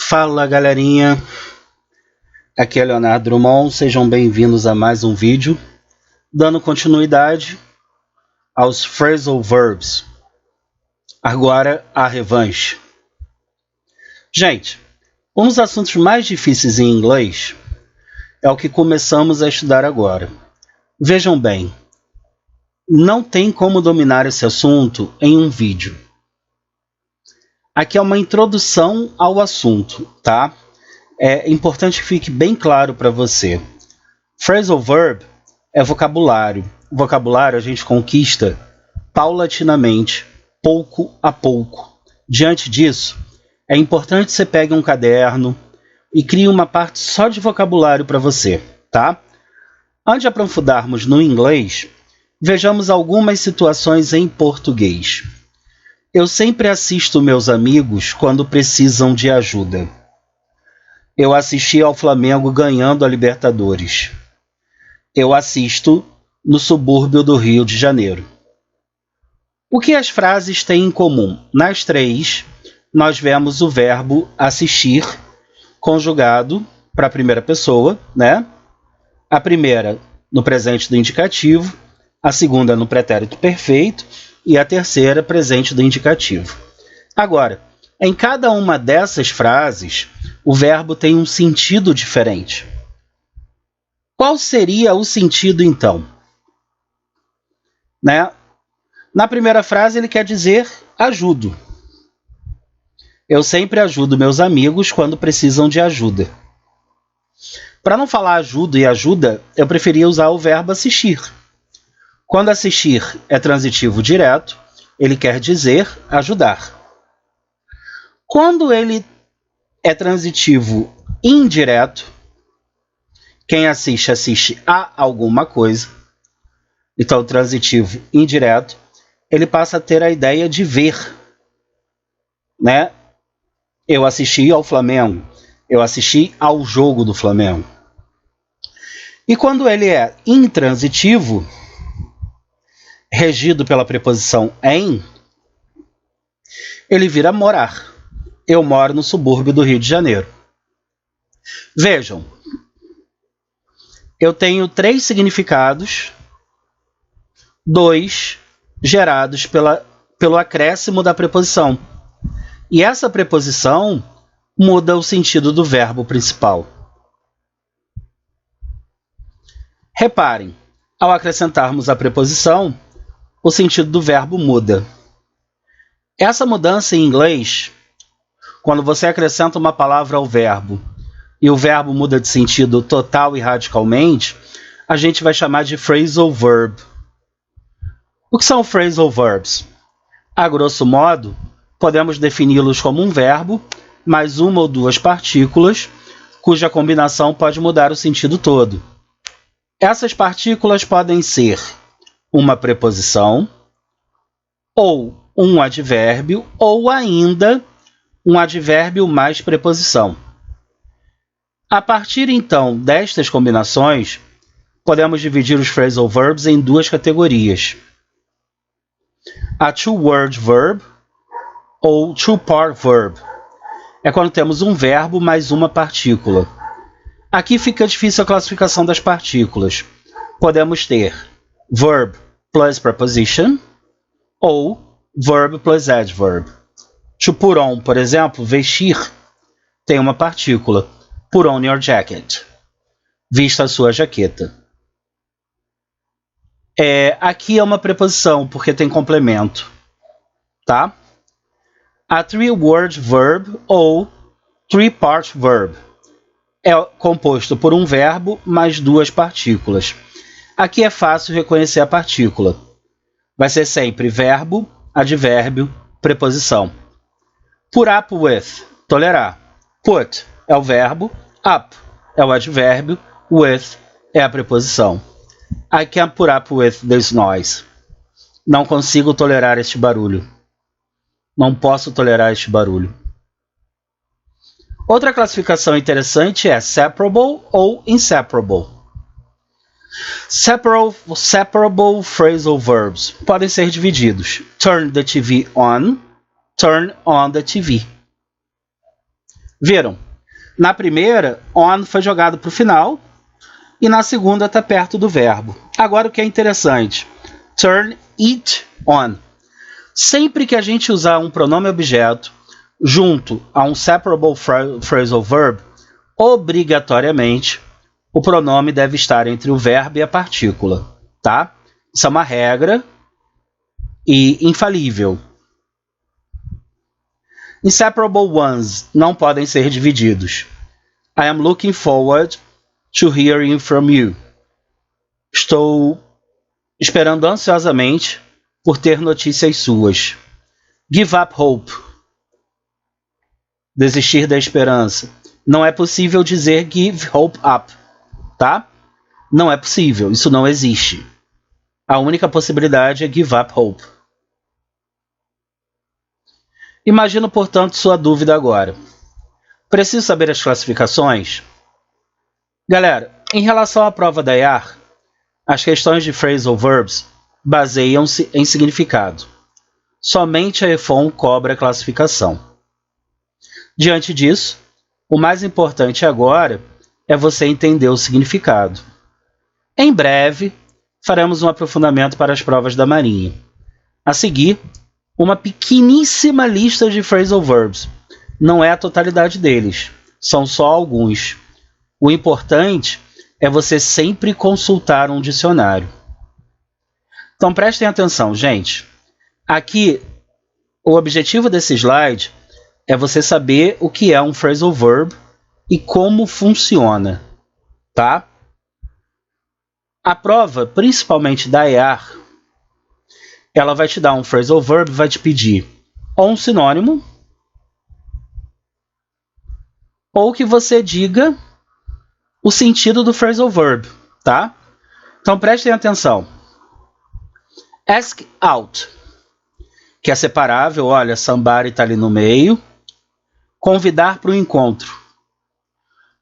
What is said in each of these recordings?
Fala galerinha, aqui é Leonardo Drummond, sejam bem-vindos a mais um vídeo, dando continuidade aos phrasal verbs. Agora a revanche. Gente, um dos assuntos mais difíceis em inglês é o que começamos a estudar agora. Vejam bem, não tem como dominar esse assunto em um vídeo. Aqui é uma introdução ao assunto, tá? É importante que fique bem claro para você. Phrasal verb é vocabulário. O vocabulário a gente conquista paulatinamente, pouco a pouco. Diante disso, é importante que você pegue um caderno e crie uma parte só de vocabulário para você, tá? Antes de aprofundarmos no inglês, vejamos algumas situações em português. Eu sempre assisto meus amigos quando precisam de ajuda. Eu assisti ao Flamengo ganhando a Libertadores. Eu assisto no subúrbio do Rio de Janeiro. O que as frases têm em comum? Nas três, nós vemos o verbo assistir conjugado para a primeira pessoa, né? A primeira no presente do indicativo, a segunda no pretérito perfeito e a terceira presente do indicativo. Agora, em cada uma dessas frases, o verbo tem um sentido diferente. Qual seria o sentido, então? Né? Na primeira frase, ele quer dizer ajudo. Eu sempre ajudo meus amigos quando precisam de ajuda. Para não falar ajudo e ajuda, eu preferia usar o verbo assistir. Quando assistir é transitivo direto, ele quer dizer ajudar. Quando ele é transitivo indireto, quem assiste, assiste a alguma coisa. Então, transitivo indireto, ele passa a ter a ideia de ver. Né? Eu assisti ao Flamengo. Eu assisti ao jogo do Flamengo. E quando ele é intransitivo, regido pela preposição em, ele vira morar. Eu moro no subúrbio do Rio de Janeiro. Vejam, eu tenho 3 significados, 2 gerados pelo acréscimo da preposição. E essa preposição muda o sentido do verbo principal. Reparem, ao acrescentarmos a preposição, o sentido do verbo muda. Essa mudança em inglês, quando você acrescenta uma palavra ao verbo e o verbo muda de sentido total e radicalmente, a gente vai chamar de phrasal verb. O que são phrasal verbs? A grosso modo, podemos defini-los como um verbo, mais uma ou 2 partículas, cuja combinação pode mudar o sentido todo. Essas partículas podem ser uma preposição, ou um advérbio, ou ainda um advérbio mais preposição. A partir, então, destas combinações, podemos dividir os phrasal verbs em 2 categorias. A two-word verb ou two-part verb. É quando temos um verbo mais uma partícula. Aqui fica difícil a classificação das partículas. Podemos ter verb plus preposition ou verb plus adverb. To put on, por exemplo, vestir, tem uma partícula. Put on your jacket. Vista a sua jaqueta. Aqui é uma preposição, porque tem complemento. Tá? A three-word verb ou three-part verb é composto por um verbo mais 2 partículas. Aqui é fácil reconhecer a partícula. Vai ser sempre verbo, advérbio, preposição. Put up with, tolerar. Put é o verbo, up é o advérbio, with é a preposição. I can't put up with this noise. Não consigo tolerar este barulho. Não posso tolerar este barulho. Outra classificação interessante é separable ou inseparable. Separable phrasal verbs podem ser divididos. Turn the TV on, turn on the TV. Viram? Na primeira, on foi jogado para o final e na segunda está perto do verbo. Agora o que é interessante, turn it on. Sempre que a gente usar um pronome objeto junto a um separable phrasal verb, obrigatoriamente o pronome deve estar entre o verbo e a partícula, tá? Isso é uma regra e infalível. Inseparable ones não podem ser divididos. I am looking forward to hearing from you. Estou esperando ansiosamente por ter notícias suas. Give up hope. Desistir da esperança. Não é possível dizer give hope up, tá? Não é possível, isso não existe. A única possibilidade é give up hope. Imagino, portanto, sua dúvida agora. Preciso saber as classificações? Galera, em relação à prova da IAR, as questões de phrasal verbs baseiam-se em significado. Somente a EFON cobra a classificação. Diante disso, o mais importante agora é você entender o significado. Em breve, faremos um aprofundamento para as provas da Marinha. A seguir, uma pequeníssima lista de phrasal verbs. Não é a totalidade deles, são só alguns. O importante é você sempre consultar um dicionário. Então prestem atenção, gente. Aqui, o objetivo desse slide é você saber o que é um phrasal verb e como funciona, tá? A prova, principalmente da IAR, ela vai te dar um phrasal verb, vai te pedir ou um sinônimo, ou que você diga o sentido do phrasal verb, tá? Então prestem atenção. Ask out, que é separável, olha, somebody está ali no meio. Convidar para o encontro.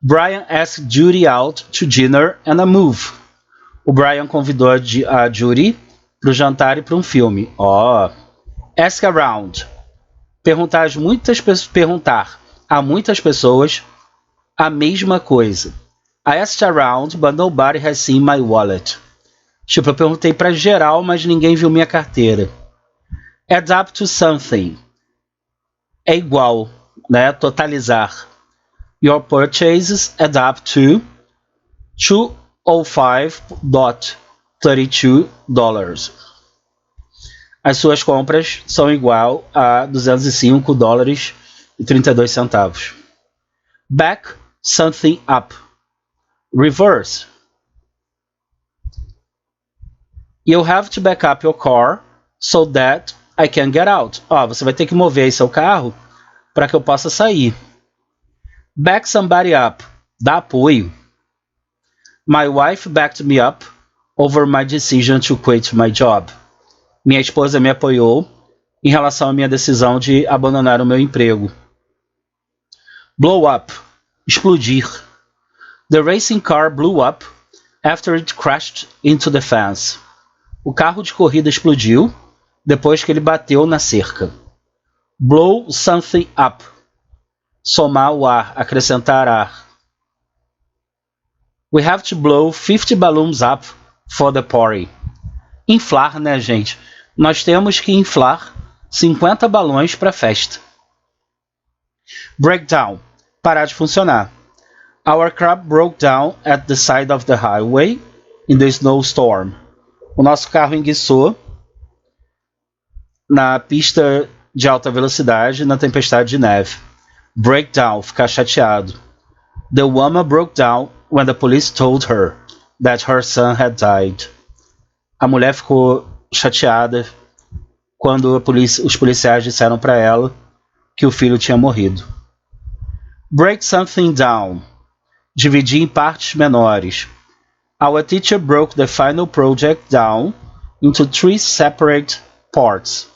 Brian asked Judy out to dinner and a move. O Brian convidou a Judy para o jantar e para um filme. Ask around. Perguntar a muitas pessoas a mesma coisa. I asked around, but nobody has seen my wallet. Tipo, eu perguntei para geral, mas ninguém viu minha carteira. Add up to something. É igual, né? Totalizar. Your purchases add up to $205.32. As suas compras são igual a $205.32. Back something up. Reverse. You have to back up your car so that I can get out. Você vai ter que mover aí seu carro para que eu possa sair. Back somebody up. Dá apoio. My wife backed me up over my decision to quit my job. Minha esposa me apoiou em relação à minha decisão de abandonar o meu emprego. Blow up. Explodir. The racing car blew up after it crashed into the fence. O carro de corrida explodiu depois que ele bateu na cerca. Blow something up. Somar o ar, acrescentar ar. We have to blow 50 balloons up for the party. Inflar, né, gente? Nós temos que inflar 50 balões para a festa. Breakdown. Parar de funcionar. Our car broke down at the side of the highway in the snowstorm. O nosso carro enguiçou na pista de alta velocidade na tempestade de neve. Breakdown, ficar chateado. The woman broke down when the police told her that her son had died. A mulher ficou chateada quando os policiais disseram para ela que o filho tinha morrido. Break something down. Dividir em partes menores. Our teacher broke the final project down into 3 separate parts.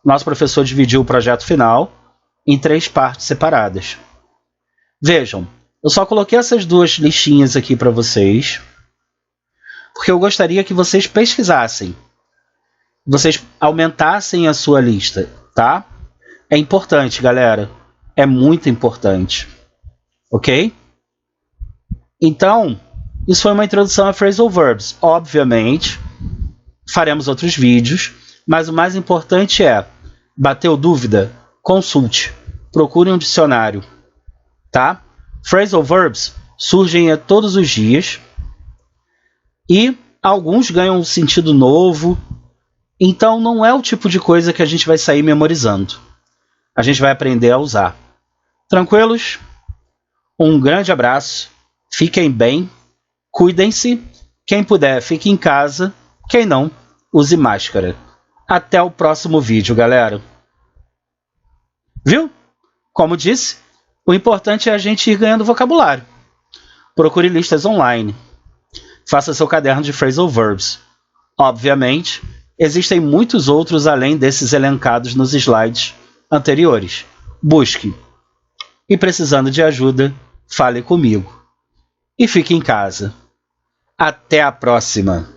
Nosso professor dividiu o projeto final em 3 partes separadas. Vejam, eu só coloquei essas 2 listinhas aqui para vocês, porque eu gostaria que vocês pesquisassem, vocês aumentassem a sua lista, tá? É importante, galera, é muito importante. ok? Então, isso foi uma introdução a phrasal verbs. Obviamente, faremos outros vídeos, mas o mais importante é, bateu dúvida? Consulte, procure um dicionário, tá? Phrasal verbs surgem todos os dias e alguns ganham um sentido novo, então não é o tipo de coisa que a gente vai sair memorizando. A gente vai aprender a usar. Tranquilos? Um grande abraço, fiquem bem, cuidem-se, quem puder fique em casa, quem não, use máscara. Até o próximo vídeo, galera. Viu? Como disse, o importante é a gente ir ganhando vocabulário. Procure listas online. Faça seu caderno de phrasal verbs. Obviamente, existem muitos outros além desses elencados nos slides anteriores. Busque. E precisando de ajuda, fale comigo. E fique em casa. Até a próxima!